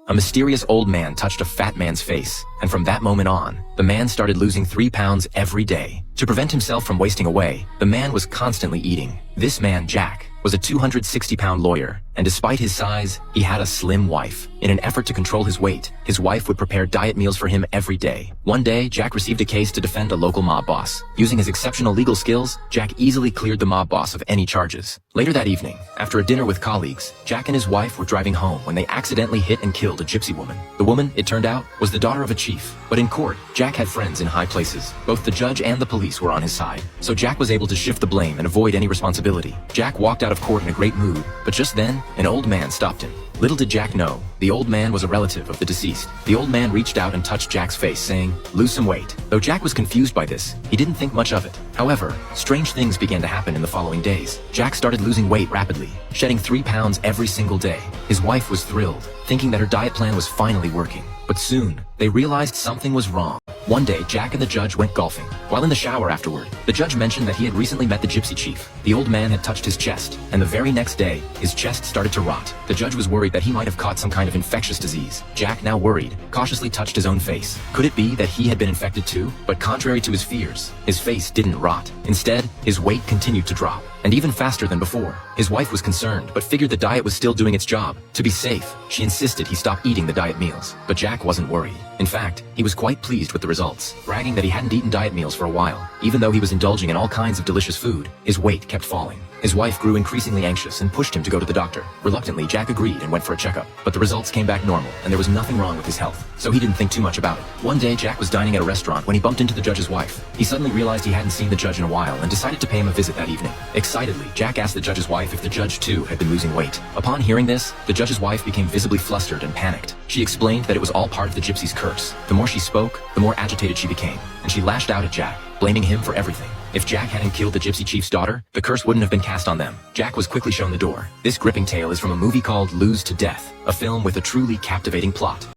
a mysterious old man touched a fat man's face, and from that moment on, the man started losing 3 pounds every day. To prevent himself from wasting away, the man was constantly eating. This man, Jack, was a 260-pound lawyer, and despite his size, he had a slim wife. In an effort to control his weight, his wife would prepare diet meals for him every day. One day, Jack received a case to defend a local mob boss. Using his exceptional legal skills, Jack easily cleared the mob boss of any charges. Later that evening, after a dinner with colleagues, Jack and his wife were driving home when they accidentally hit and killed a gypsy woman. The woman, it turned out, was the daughter of a chief. But in court, Jack had friends in high places. Both the judge and the police were on his side, so Jack was able to shift the blame and avoid any responsibility. Jack walked out of court in a great mood, but just then, an old man stopped him. Little did Jack know, the old man was a relative of the deceased. The old man reached out and touched Jack's face, saying, "Lose some weight." Though Jack was confused by this, he didn't think much of it. However, strange things began to happen in the following days. Jack started losing weight rapidly, shedding 3 pounds every single day. His wife was thrilled, thinking that her diet plan was finally working. But soon, they realized something was wrong. One day, Jack and the judge went golfing. While in the shower afterward, the judge mentioned that he had recently met the gypsy chief. The old man had touched his chest, and the very next day, his chest started to rot. The judge was worried that he might have caught some kind of infectious disease. Jack, now worried, cautiously touched his own face. Could it be that he had been infected too? But contrary to his fears, his face didn't rot. Instead, his weight continued to drop, and even faster than before. His wife was concerned, but figured the diet was still doing its job. To be safe, she insisted he stop eating the diet meals. But Jack wasn't worried. In fact, he was quite pleased with the results, bragging that he hadn't eaten diet meals for a while. Even though he was indulging in all kinds of delicious food, his weight kept falling. His wife grew increasingly anxious and pushed him to go to the doctor. Reluctantly, Jack agreed and went for a checkup. But the results came back normal, and there was nothing wrong with his health, so he didn't think too much about it. One day, Jack was dining at a restaurant when he bumped into the judge's wife. He suddenly realized he hadn't seen the judge in a while and decided to pay him a visit that evening. Excitedly, Jack asked the judge's wife if the judge too had been losing weight. Upon hearing this, the judge's wife became visibly flustered and panicked. She explained that it was all part of the gypsy's curse. The more she spoke, the more agitated she became, and she lashed out at Jack, blaming him for everything. If Jack hadn't killed the gypsy chief's daughter, the curse wouldn't have been cast on them. Jack was quickly shown the door. This gripping tale is from a movie called Lose to Death, a film with a truly captivating plot.